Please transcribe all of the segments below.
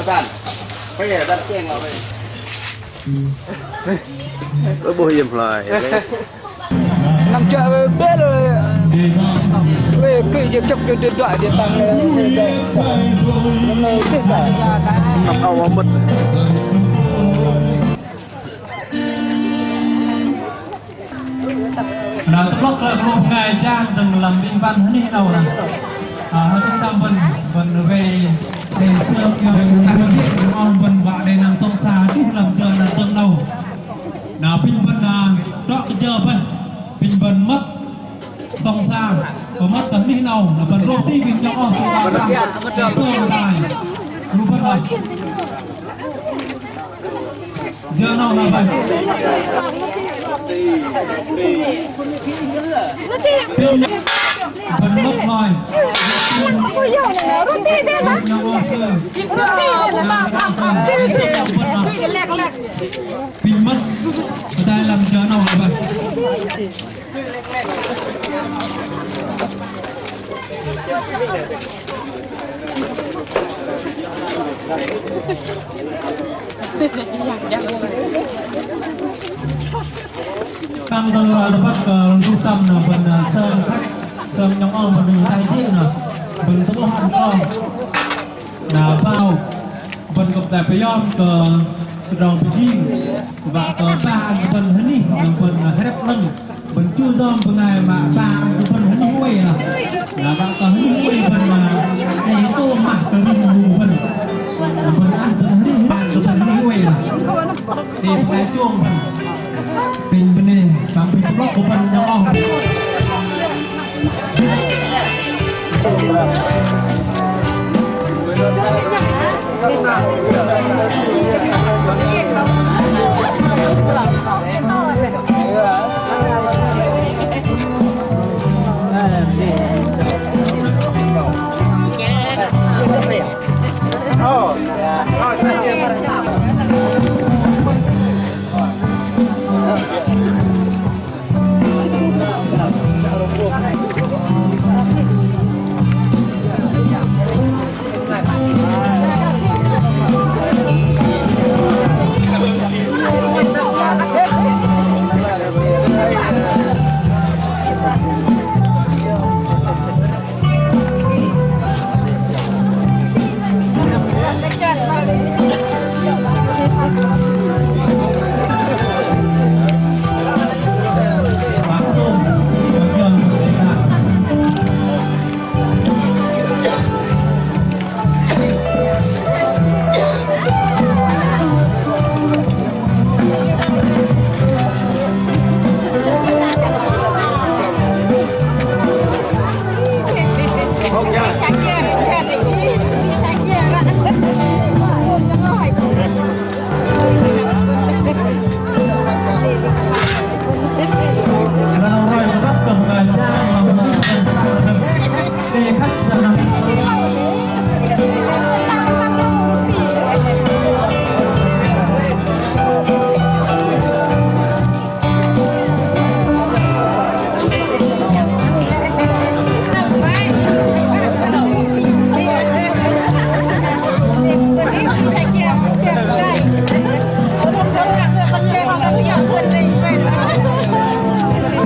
Tan. Bây giờ đặt chèn vào đây. Bố hiểm lại. Làm chợ biết rồi. Về kỹ việc chụp điện thoại để tăng nằm ao mất. Là blog là một ngày trang từng làm viên văn hết đi đâu nè. Chúng ta vẫn về xưa kiểu thằng chuyện ông vẫn vạ để nằm sông xa chút làm chờ là tương đầu. Nào pin vẫn đó cái chờ vẫn pin vẫn mất sông xa có mất tấn đi nào là vẫn rốt đi viên nhau ở sông xa sơ dài lúc bắt đầu giờ nào là vậy vẫn mất rồi pin mất người ta làm chờ nào là vậy căng từ bắt trung tâm là phần sơn khách sơn nhóm ông phần đường tay thiết là phần tốc hành con là vào phần cặp đẹp với ông cờ rồng pin và cờ ba phần hết đi phần hết lưng phần chưa dơm phần này mà ba phần hết đi quay là bạn có những quay phần mà này tô mặt từ mù phần ăn từ hết đi bạn từ phần đi quay là thì cái chuông pin bên này bằng pin block của phần nhau ông Hãy subscribe cho kênh Ghiền Mì Gõ để không bỏ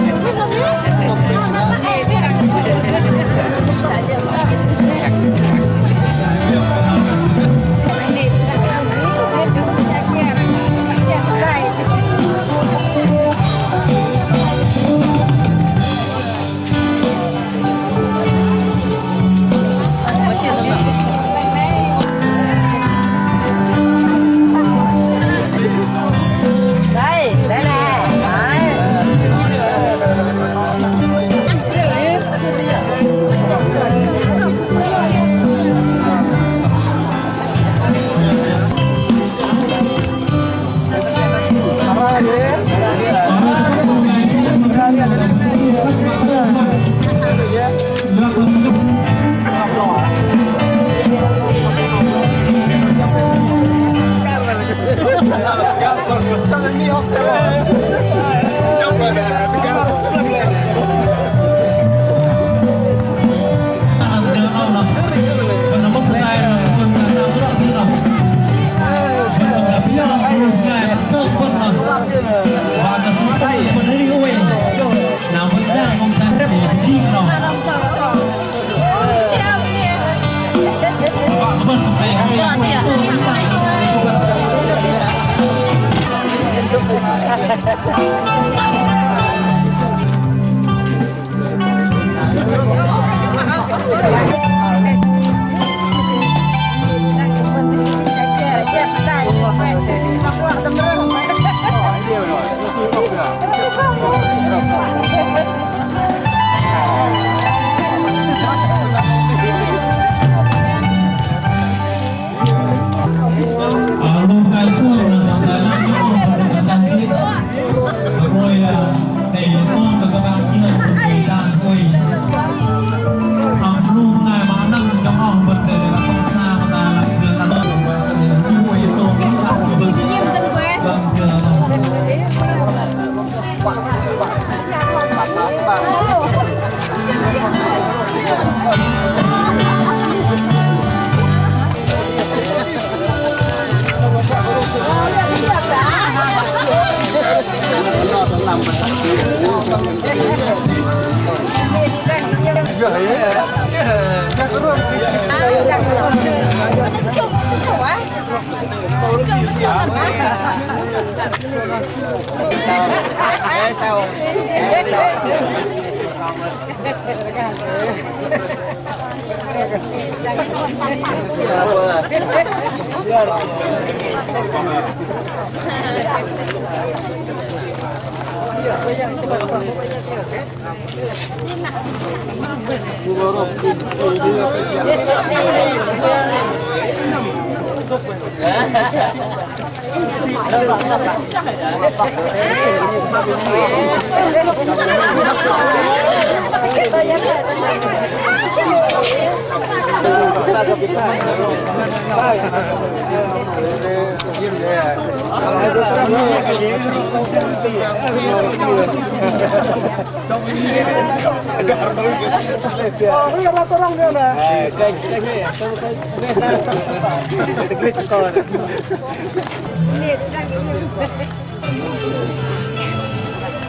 lỡ những video hấp dẫn. và cả số tay phần đi ôi nào vẫn đang mong sáng đẹp để chi nó và vâng đây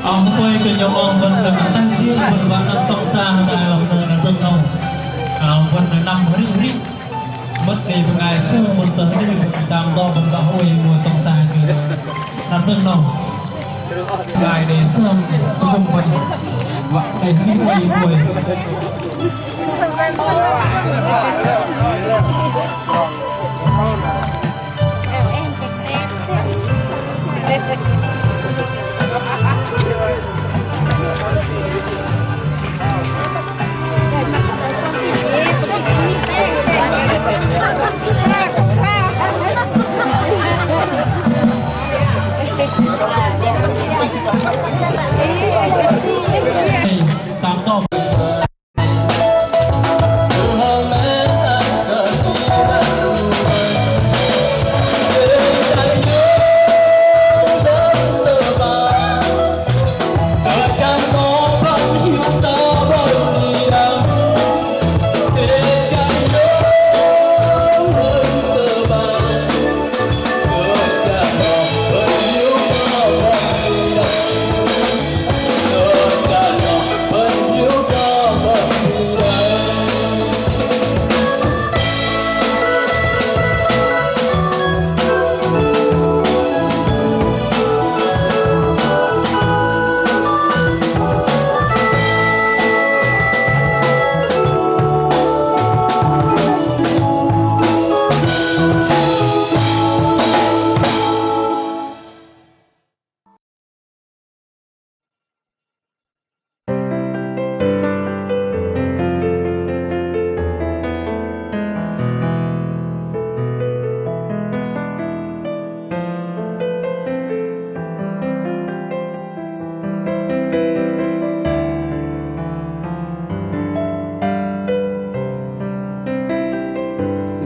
ông quay cái nhau ông vẫn là tăng chiên vẫn bạn đang song sang tại lòng là tương đồng vẫn là năm hरी hrí mất kỳ một ngày xưa một tờ đi một tam to một đạo ôi mùa song sang là tương đồng ngày để sớm không phải và để đi quay quay tám to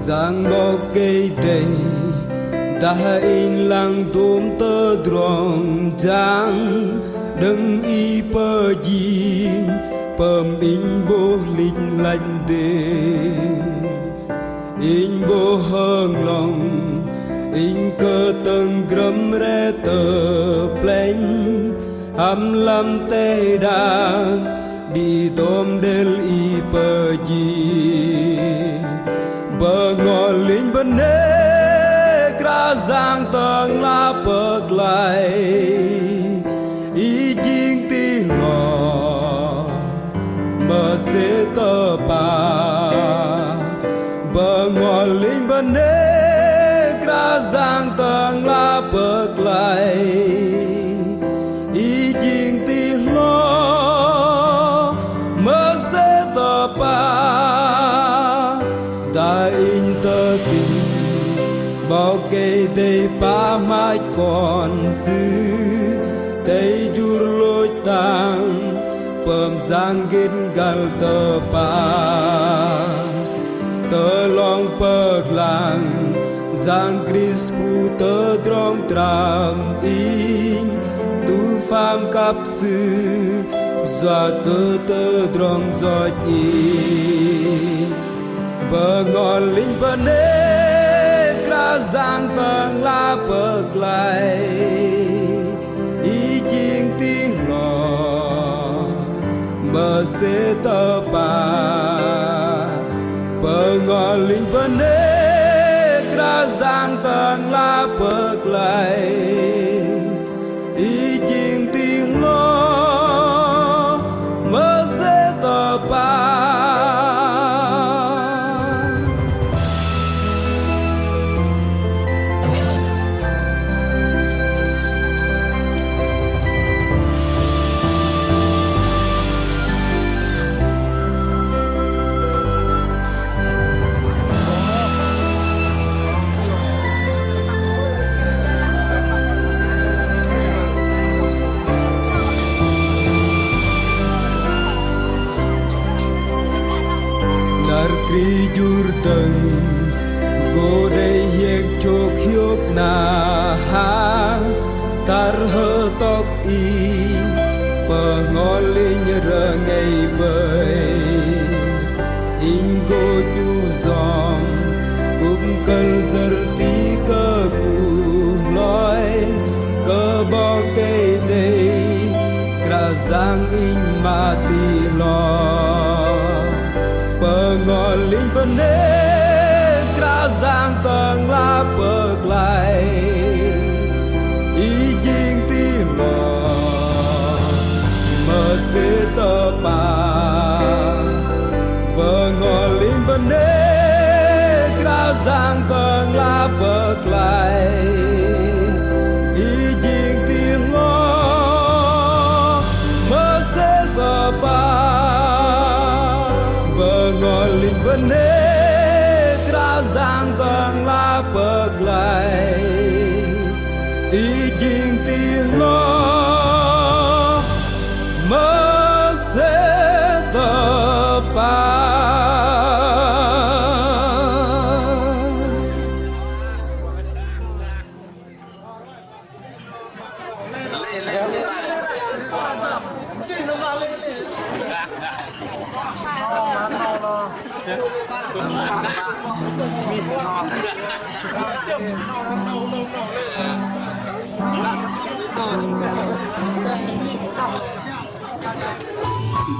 Giang bọc cây tây ta in lang tôm tơ drong giang đừng y pơ gì pơm in bố linh lạnh tê in bố hương lòng in cơ từng gấm rê tờ pleng hầm lâm tê đàng đi tôm del y bờ gì bờ ngõ lính bên nê ra giang tầng la bờ lại y chính ti ngõ mờ sẽ tờ pa bờ ngõ lính bên nê ra giang tầng la bờ lại y chính ti lo mờ sẽ tờ pa ta in tơ tình bao cây tây pa mai còn xứ tây jur lối tang pem giang gin gal tơ pa tơ long pek lang giang kris pu tơ drong tram in tu pham kap sư doa cơ tơ drong giọt in bờ ngọn linh bờ nê ra giang tầng la bờ lại y chính tiếng lò bờ sẽ tơ pa bờ ngọn linh bờ nê ra giang tầng la bờ lại y chính tiếng lò bờ sẽ tơ pa kri jur tây go đây yek chok hiop na ha tar hơ tok y pờ ngó linh rơ ngày bơi in go chu zom cũng cần giờ tí cơ cù nói cơ bo cây đây ra giang in ma ti lo bờ ngọn linh bờ nê ra giang tầng la bờ lại y chính ti lò mờ sẽ tơ pa bờ ngọn linh bờ nê ra giang tầng la bờ lại y chính ti lò mờ sẽ tơ pa ngọn linh bên nê ra giang tầng la bờ lại y chính tiếng lo mơ sẽ thở pa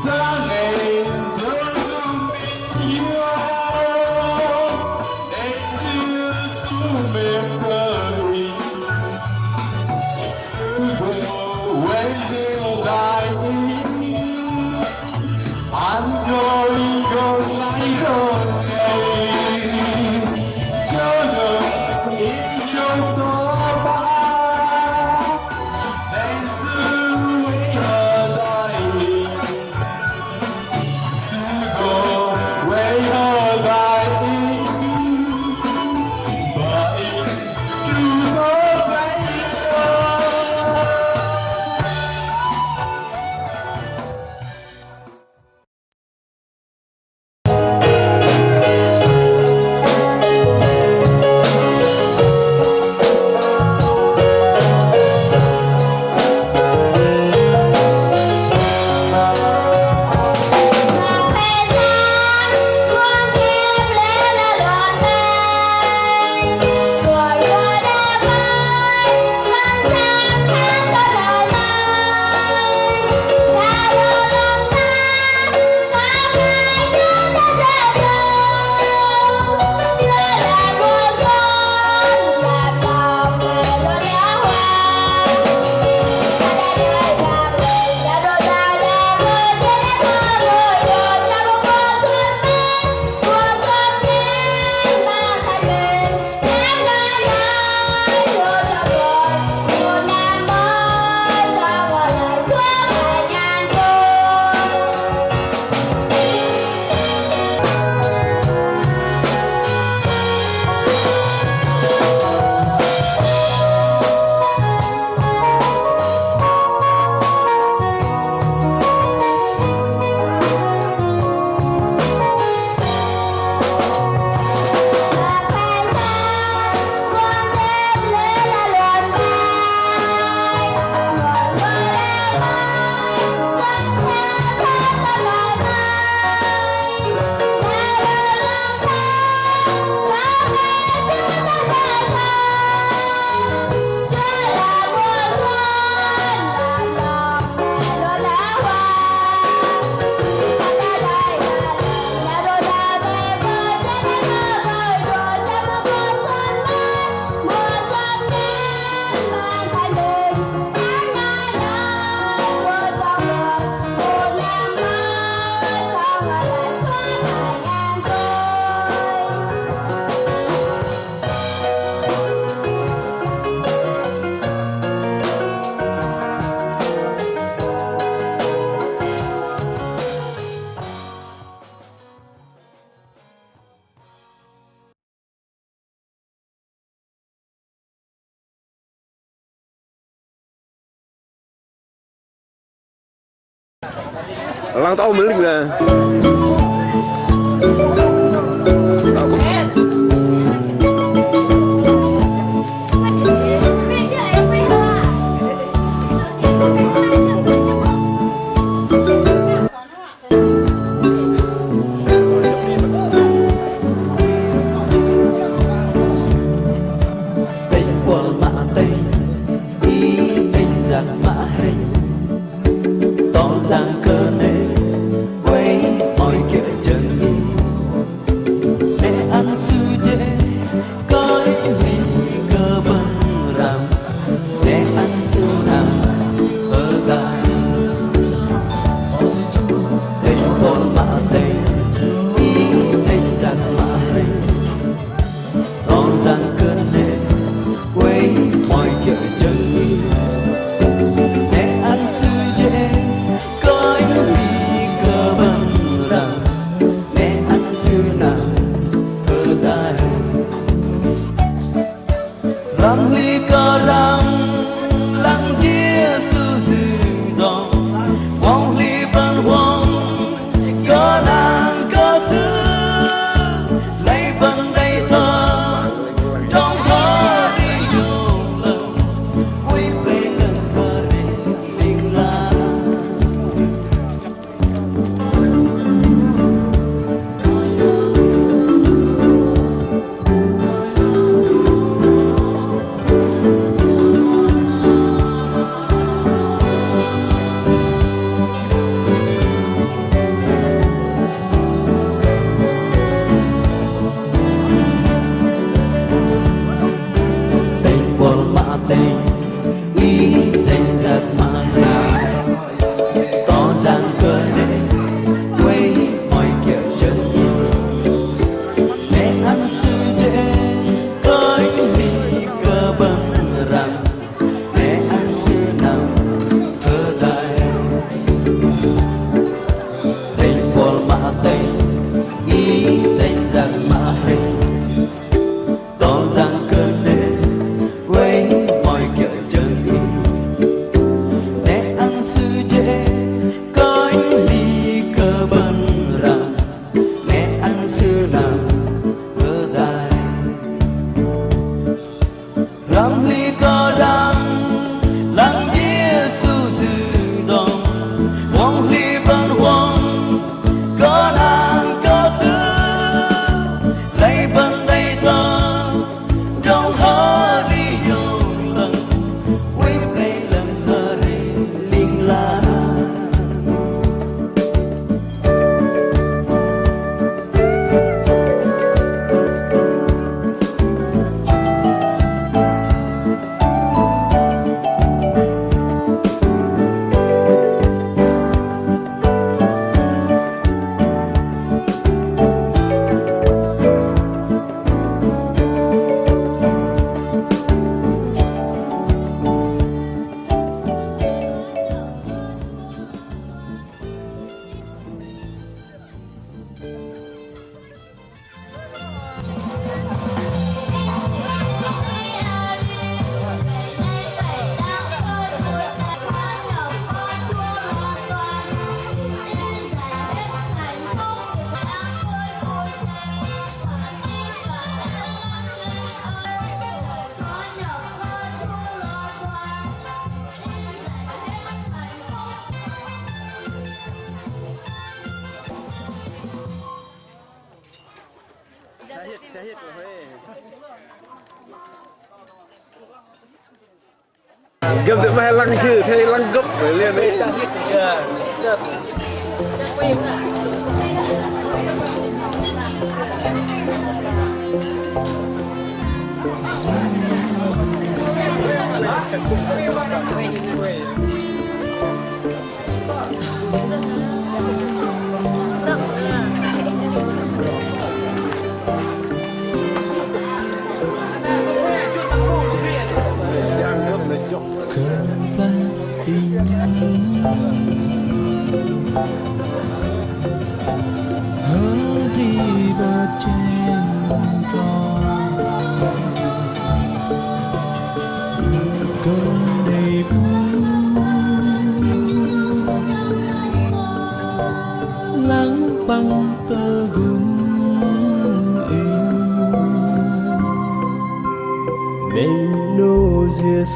đã ngày cho lòng tình yêu để chia su mềm cơ lụy sự vừa quên điều đại tình anh rồi còn lại rồi cho được in trong đó ba để giữ hờ đại mình Lang tao milik nè. Gặp được mai lăng chữ thay lăng gốc phải liền đấy. Cơn đầy buồn Menino Jesus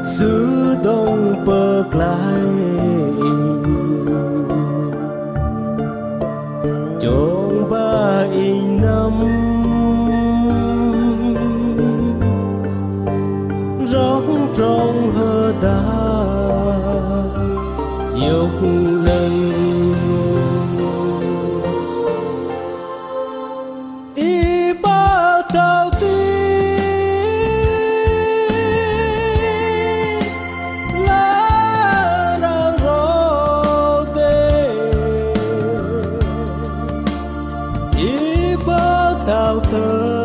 xứ đông bờ lại chốn ba năm rót trong hơ đá yêu lần y ba tao ti la ra ro de y ba tao tơ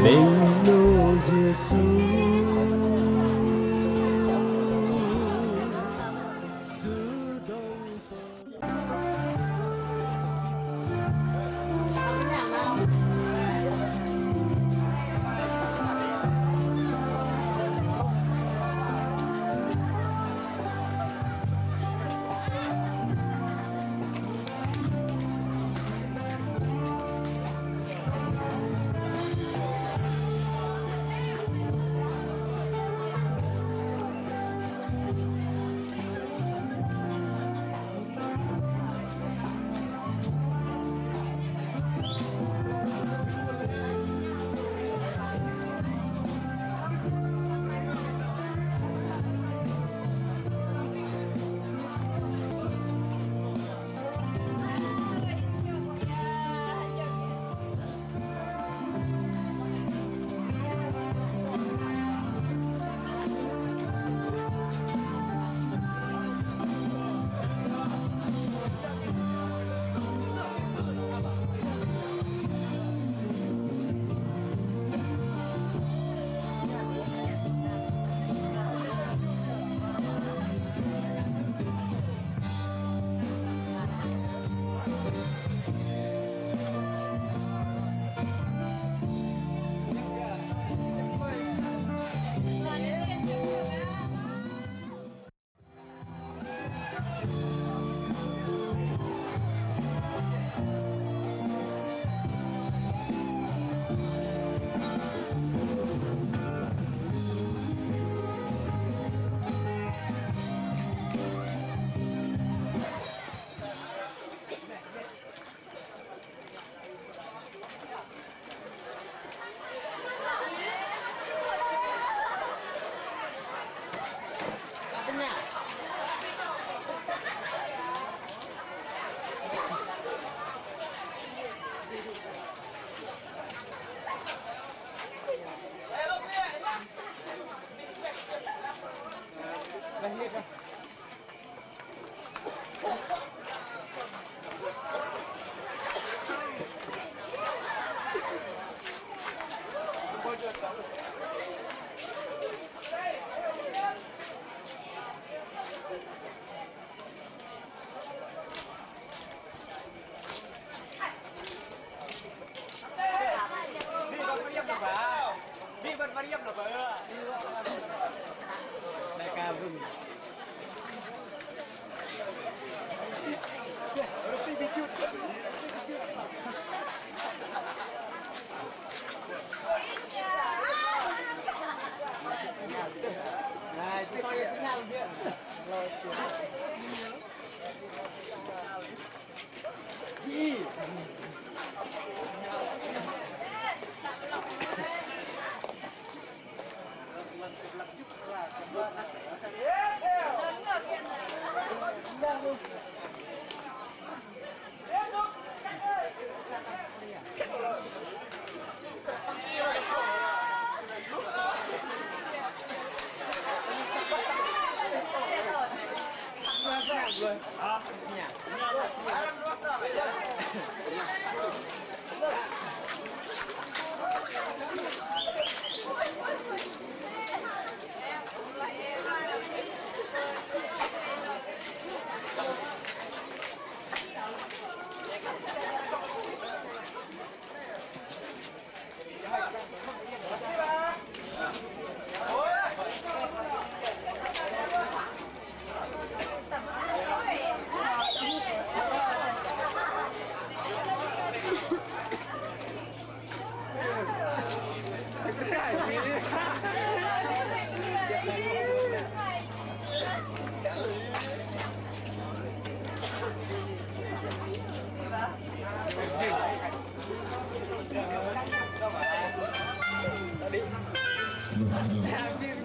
Menino Jesus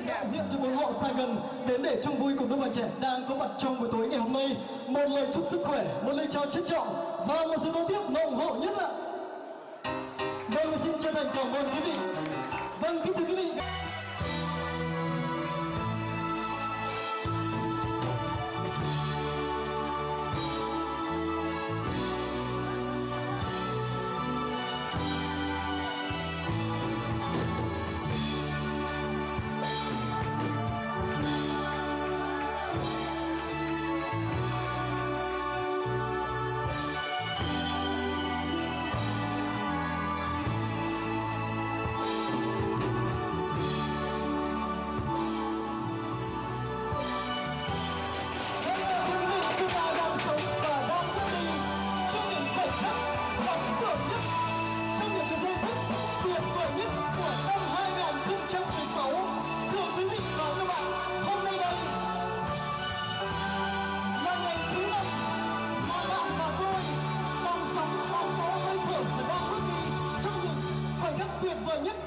Đại diện cho bốn họ Sài Gòn đến để chung vui cùng các bạn trẻ đang có mặt trong buổi tối ngày hôm nay. Một lời chúc sức khỏe, một lời chào trân trọng và một sự đón tiếp nồng hậu nhất ạ. Vâng, xin chân thành cảm ơn quý vị. Vâng, kính thưa quý vị.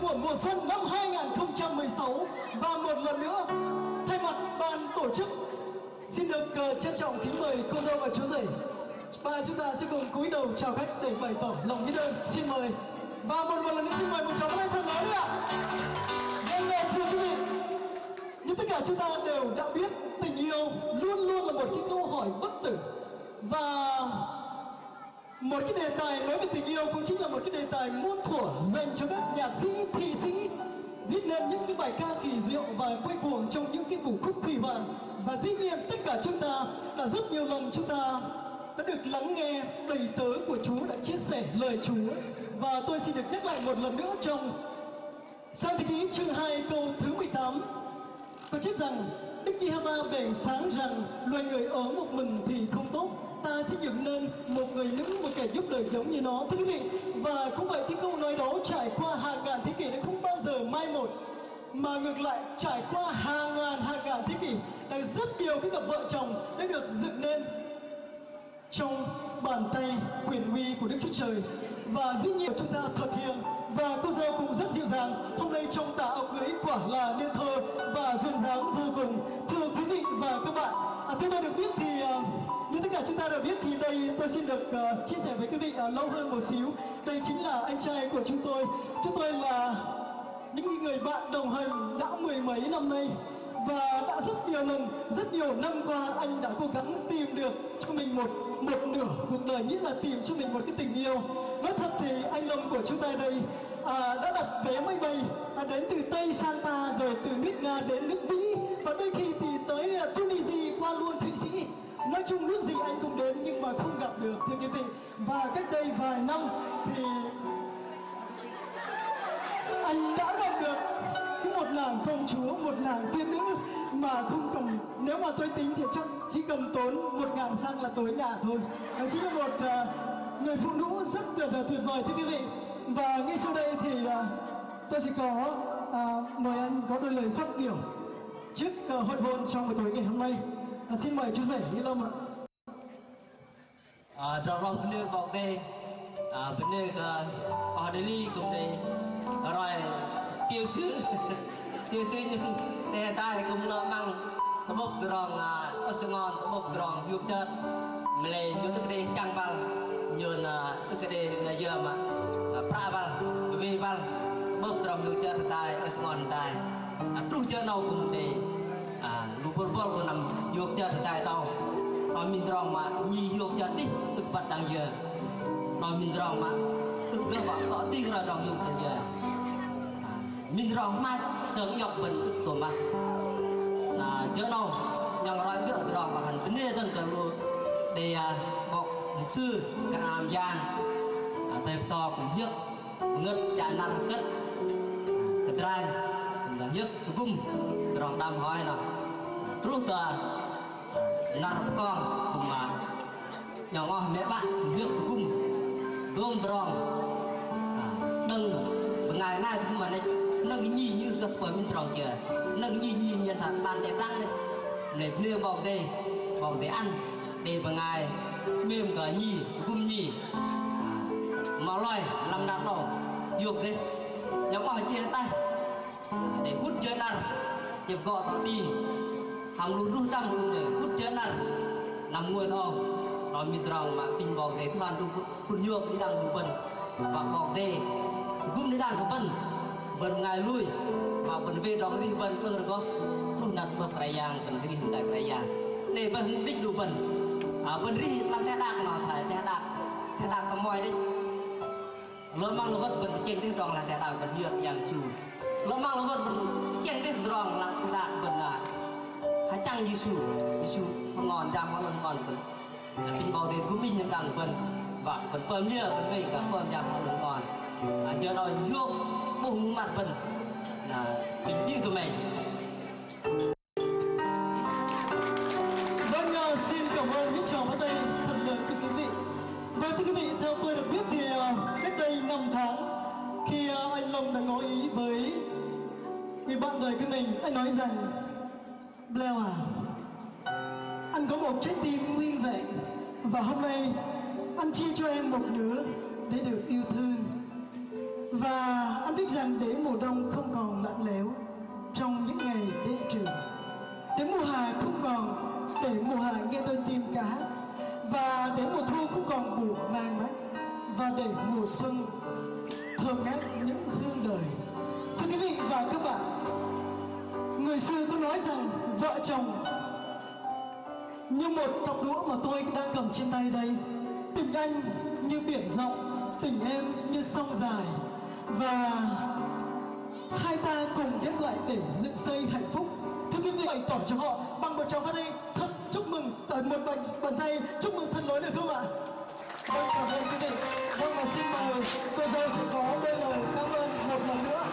Của mùa xuân năm 2016 và một lần nữa thay mặt ban tổ chức xin được trân trọng kính mời cô dâu và chú rể và chúng ta sẽ cùng cúi đầu chào khách để bày tỏ lòng biết ơn. Xin mời và một lần nữa xin mời một tràng lên thật lớn nữa ạ. Vâng, thưa quý vị, như tất cả chúng ta đều đã biết tình yêu luôn luôn là một cái câu hỏi bất tử và một cái đề tài nói về tình yêu cũng chính là một cái đề tài muôn thuở dành cho các nhạc sĩ, thi sĩ viết nên những cái bài ca kỳ diệu và quay cuồng trong những cái vũ khúc thủy vàng. Và dĩ nhiên tất cả chúng ta đã rất nhiều lần chúng ta đã được lắng nghe đầy tớ của Chúa đã chia sẻ lời Chúa. Và tôi xin được nhắc lại một lần nữa trong Sang Thế Ký chương 2 câu thứ 18 có chép rằng Đức Giê-hô-va bèn phán rằng loài người ở một mình thì không tốt, ta sẽ dựng nên một người nữ, một kẻ giúp đời giống như nó. Thưa quý vị, và cũng vậy cái câu nói đó trải qua hàng ngàn thế kỷ đã không bao giờ mai một, mà ngược lại trải qua hàng ngàn thế kỷ đã rất nhiều cái cặp vợ chồng đã được dựng nên trong bàn tay quyền uy của Đức Chúa Trời. Và dĩ nhiên chúng ta thật hiền và cô dâu cũng rất dịu dàng. Hôm nay trong tà áo cưới quả là nên thơ và duyên dáng vô cùng. Thưa quý vị và các bạn, theo tôi được biết thì như tất cả chúng ta đều biết thì đây tôi xin được chia sẻ với quý vị lâu hơn một xíu. Đây chính là anh trai của chúng tôi. Chúng tôi là những người bạn đồng hành đã mười mấy năm nay. Và đã rất nhiều lần, rất nhiều năm qua anh đã cố gắng tìm được cho mình một nửa cuộc đời, nghĩa là tìm cho mình một cái tình yêu. Nói thật thì anh Lâm của chúng ta đây đã đặt vé máy bay đến từ Tây sang Ta, rồi từ nước Nga đến nước Mỹ, và đôi khi thì tới Tunisia qua luôn Thụy Sĩ. Nói chung nước gì anh cũng đến nhưng mà không gặp được, thưa quý vị. Và cách đây vài năm thì anh đã gặp được một nàng công chúa, một nàng tiên nữ mà không cần, nếu mà tôi tính thì chắc chỉ cần tốn 1.000 xăng là tối nhà thôi. Đó chính là một người phụ nữ rất tuyệt vời, thưa quý vị. Và ngay sau đây thì tôi sẽ có mời anh có đôi lời phát biểu trước hội hôn trong buổi tối ngày hôm nay. Xin mời chú rể Nghĩa Lâm ạ. Trong lòng nước bọc tê bên nước ở đây ly cùng đây rồi tiêu sư nhưng đề tài cũng lỡ măng có bốc tròn ở sông ngon có bốc tròn vuông chân mày vuông tức đi căng bal nhường tức đi là giờ mà pra bal về bal bốc tròn vuông chân tai ở sông ngon tai tru chân nào cũng đi lupur bol cũng nằm vuông chân tai tao mình rong mà nhi vô cho tí tức bắt đang giờ rồi mình rong mà tức cơ bản có tí ra rong vô đang giờ mình rong mà sớm nhọc bần tức tổ mà là chớ đâu nhong rồi biết rong mà thành vấn đề từng cần luôn để bọc mục sư cái làm giang thầy to cũng viết ngất chả năng cất cái trai là viết tụi cung rong đam hỏi là rút nằm con mà nhỏ ngon mẹ bạn viết cung tôm rong đừng ngày nay chúng mình nâng nhi như gặp bởi mình rong kìa nâng nhi nhận thật bàn đẹp răng để nêu bọc để ăn để vào ngày mềm cả nhi cung nhi mà loài làm đàn đầu dục đi nhỏ ngon chia tay để hút chơi ăn chụp gọ tỏ ti hàm luôn rút tâm luôn để hút chơi ăn nằm ngồi thôi rồi mình rong mà pin bọc để thoan rung phun nhựa đi đang rung bần và bọc để gum đi đang bần bần ngày lui và bần về rong đi bần bần được không lúc nãy bần cái giang bần cái hình tại cái giang để bần đích đủ bần bần đi làm thế đạc nào phải thế đạc có mồi đấy lớn mang nó vật bần trên cái rong là thế đạc bần nhựa giang su lớn mang nó vật trên cái rong là thế đạc bần là hãy chăng Giêsu ngon jam ngon bần pin bọc để cũng mình nhận đằng bần và bần bơm nhựa bần về cả bơm jam ngon chờ đòi vô bùng mặt bần là mình đi tụi mày. Vâng, xin cảm ơn những tràng pháo tay thật lớn của quý vị. Và thưa quý vị, theo tôi được biết thì cách đây 5 tháng khi anh Long đã ngỏ ý với người bạn đời của mình, anh nói rằng Blair à, anh có một trái tim nguyên vẹn và hôm nay anh chia cho em một nửa để được yêu thương. Và anh biết rằng để mùa đông không còn lạnh lẽo trong những ngày đêm trường, để mùa hạ không còn, để mùa hạ nghe đôi tim cá, và để mùa thu không còn buồn mang mát, và để mùa xuân thơm ngát những hương đời. Thưa quý vị và các bạn, người xưa có nói rằng vợ chồng như một cặp đũa mà tôi đang cầm trên tay đây. Tình anh như biển rộng, tình em như sông dài, và hai ta cùng ghép lại để dựng xây hạnh phúc. Thưa quý vị, bày tỏ cho họ bằng một tràng pháo tay thật chúc mừng, một bàn tay chúc mừng thân lối được không ạ? Vâng, cảm ơn quý vị. Vâng, và xin mời cô dâu sẽ có đôi lời cảm ơn một lần nữa.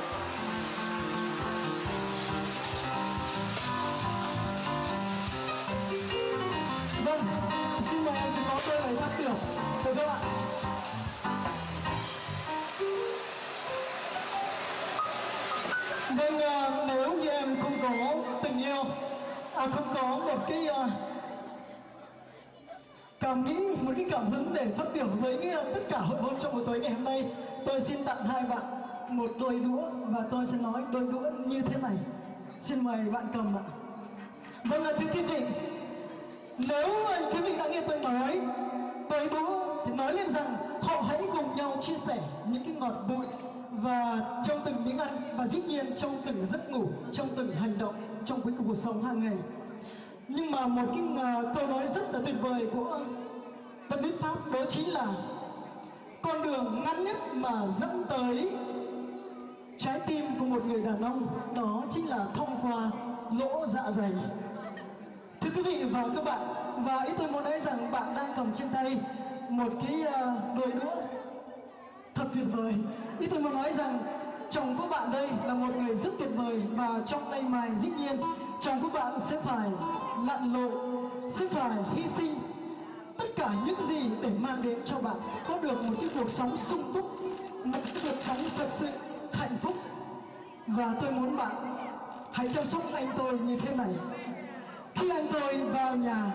Vâng, xin mời em sẽ có đôi lời phát biểu được không ạ? Vâng, nếu như em không có tình yêu, không có một cái cảm nghĩ, một cái cảm hứng để phát biểu với tất cả hội hôn trong buổi tối ngày hôm nay, tôi xin tặng hai bạn một đôi đũa và tôi sẽ nói đôi đũa như thế này. Xin mời bạn cầm ạ. Vâng, thưa quý vị, nếu quý vị đã nghe tôi nói đôi đũa thì nói lên rằng họ hãy cùng nhau chia sẻ những cái ngọt bụi và trong từng miếng ăn, và dĩ nhiên trong từng giấc ngủ, trong từng hành động trong cái cuộc sống hàng ngày. Nhưng mà một cái câu nói rất là tuyệt vời của Tân Viết Pháp, đó chính là con đường ngắn nhất mà dẫn tới trái tim của một người đàn ông, đó chính là thông qua lỗ dạ dày. Thưa quý vị và các bạn, và ý tôi muốn nói rằng bạn đang cầm trên tay một cái đôi đũa thật tuyệt vời. Ý tôi muốn nói rằng chồng của bạn đây là một người rất tuyệt vời, và trong nay mai dĩ nhiên chồng của bạn sẽ phải lặn lội, sẽ phải hy sinh tất cả những gì để mang đến cho bạn có được một cái cuộc sống sung túc, một cái cuộc sống thật sự hạnh phúc. Và tôi muốn bạn hãy chăm sóc anh tôi như thế này. Khi anh tôi vào nhà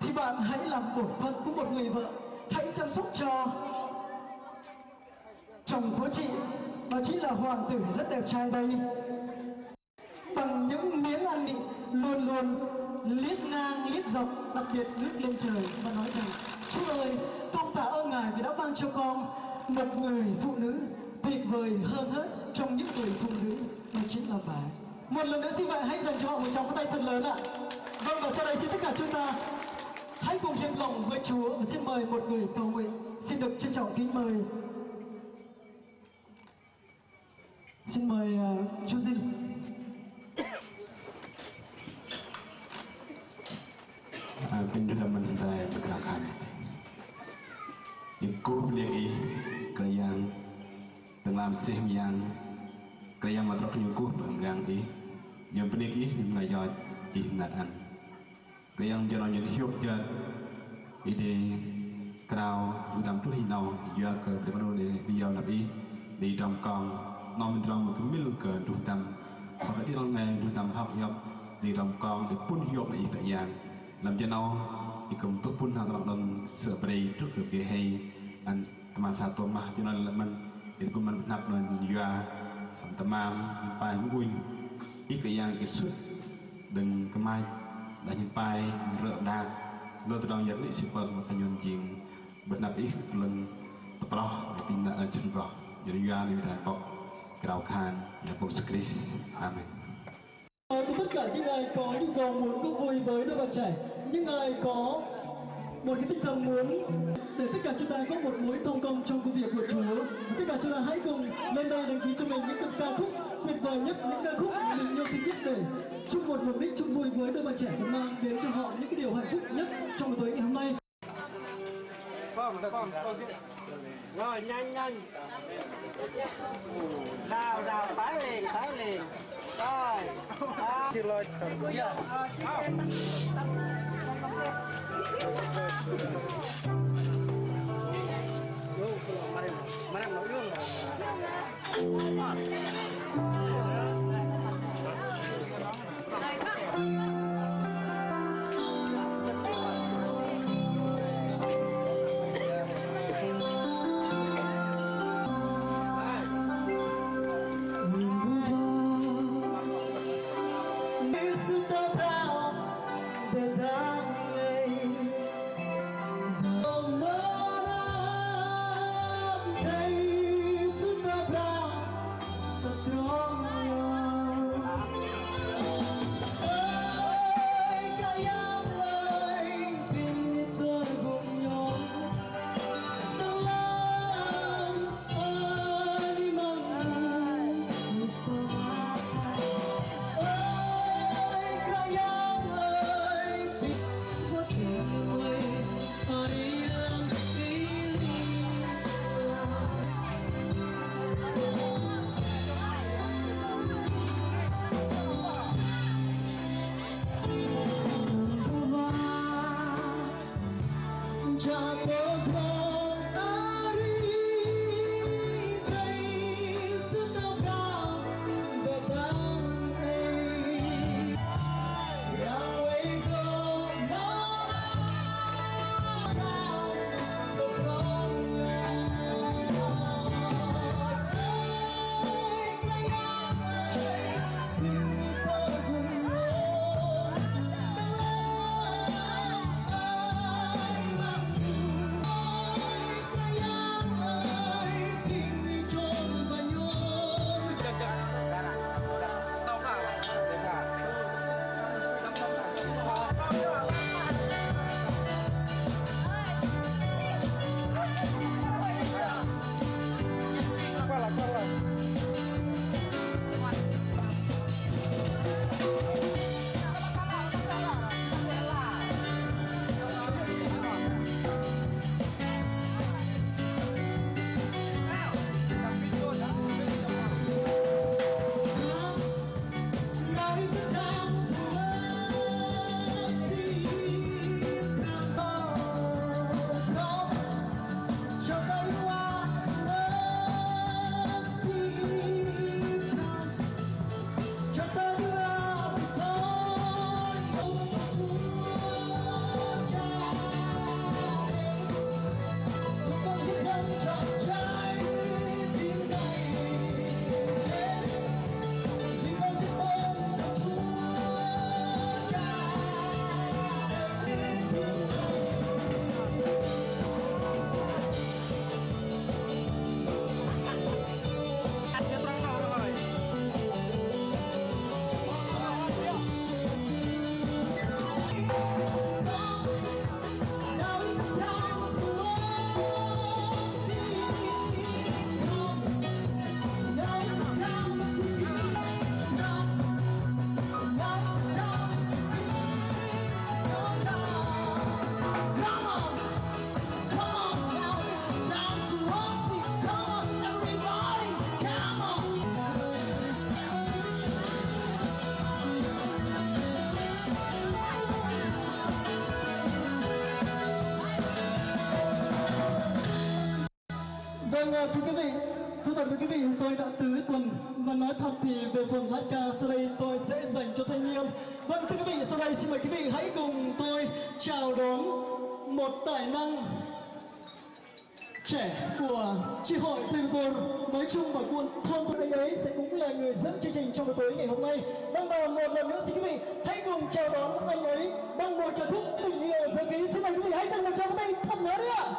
thì bạn hãy làm bổn phận của một người vợ, hãy chăm sóc cho chồng của chị, đó chính là hoàng tử rất đẹp trai đây, bằng những miếng ăn mịn luôn luôn liếc ngang liếc dọc, đặc biệt ngước lên trời và nói rằng Chúa ơi, con tạ ơn Ngài vì đã ban cho con một người phụ nữ tuyệt vời hơn hết trong những người phụ nữ, đó chính là bà. Một lần nữa xin bạn hãy dành cho họ một tràng pháo tay thật lớn ạ. Vâng, và sau đây xin tất cả chúng ta hãy cùng hiệp lòng với Chúa và xin mời một người cầu nguyện. Xin được trân trọng kính mời. Xin mời chú Dinh. Bên chúng ta mình tại bergerakan. Những cú beli ini kerjaan dalam sehmian kerjaan matrak những cú bergang ini yang beli ini những ngày giờ ihnatan kerjaan jalan yang hidup jalan ini kerau dalam tu hinau jual ke depan oleh beliau nabi di dalam kong nom dalam kemil ke dutam kalau di dalam main dutam hak hidup di dalam kong di pun hidup ini kerjaan làm cho nó thì cùng tốt pun hàng động đồng sửa bày trước cửa kia hay anh teman satu mah cho nên là mình thì cùng mình nạp mình juga teman pai vui ít cái yang cái suốt đừng cái mai đã nhìn pai rợ đa lơ từ đầu dẫn đi shipper một cái nhân chuyện bật nạp ít lần tập lo để pin đã chịu vào jadi juga đi tại bọc cầu khan và bốc Chris amen. Tất cả những ai có nhu cầu muốn góp vui với đôi bạn trẻ, những ai có một cái tinh thần muốn để tất cả chúng ta có một mối thông công trong công việc của Chúa, tất cả chúng ta hãy cùng lên đây đăng ký cho mình những ca khúc tuyệt vời nhất, những ca khúc mình yêu thích nhất để chung một mục đích chung vui với đôi bạn trẻ và mang đến cho họ những cái điều hạnh phúc nhất trong buổi tối ngày hôm nay. Rồi nhanh rào tái liền rồi xin lỗi mà đang nấu nướng Vâng, thưa quý vị, thưa toàn với quý vị, tôi đã tứ tuần và nói thật thì về phần hát ca sau đây tôi sẽ dành cho thanh niên. Vâng, thưa quý vị, sau đây xin mời quý vị hãy cùng tôi chào đón một tài năng trẻ của chi hội Predator nói chung và quân thôn của anh ấy sẽ cũng là người dẫn chương trình trong buổi tối ngày hôm nay. Vâng, và một lần nữa xin quý vị hãy cùng chào đón anh ấy bằng một ca khúc tình yêu dấu ký. Xin mời quý vị hãy dành một tràng tay thật lớn nữa ạ.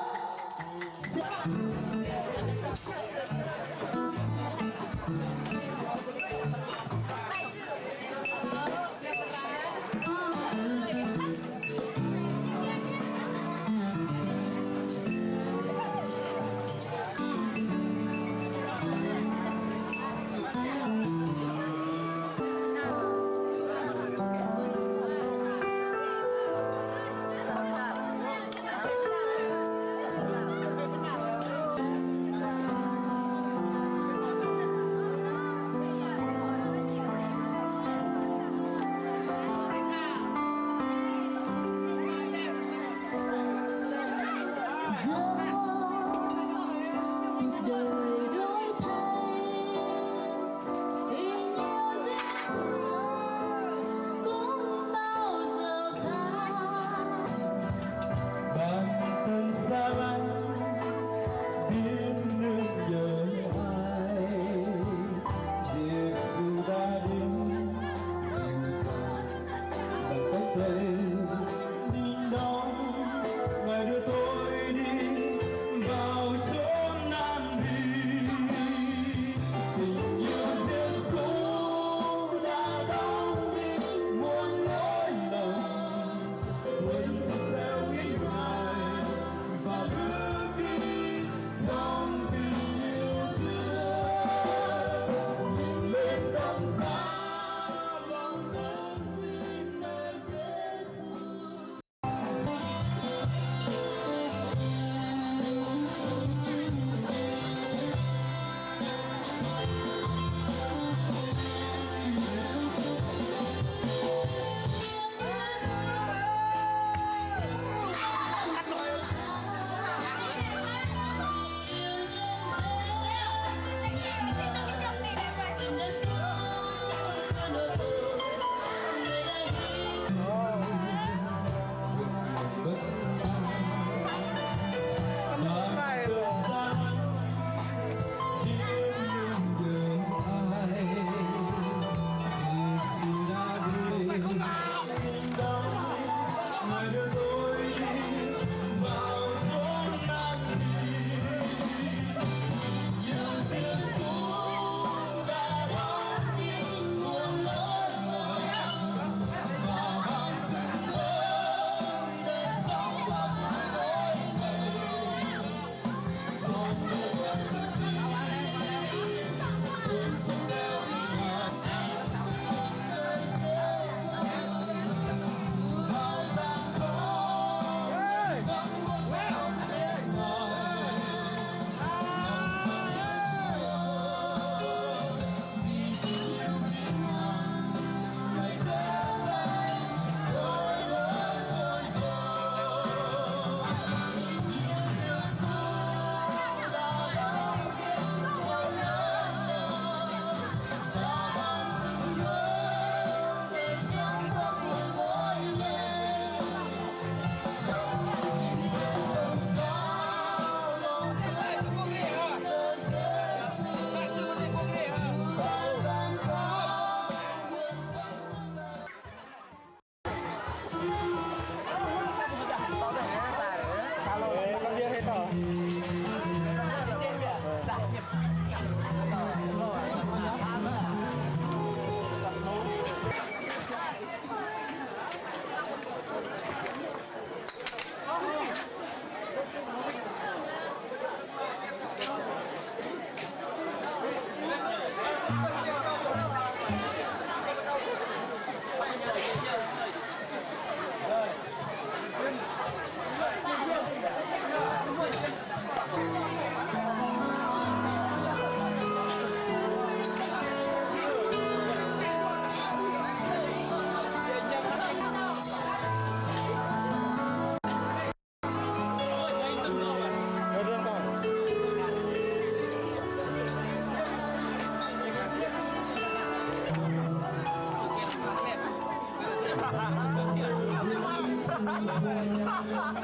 Ngài đưa tôi đi vào chốn an bình. Hãy subscribe cho kênh Ghiền Mì Gõ để không bỏ lỡ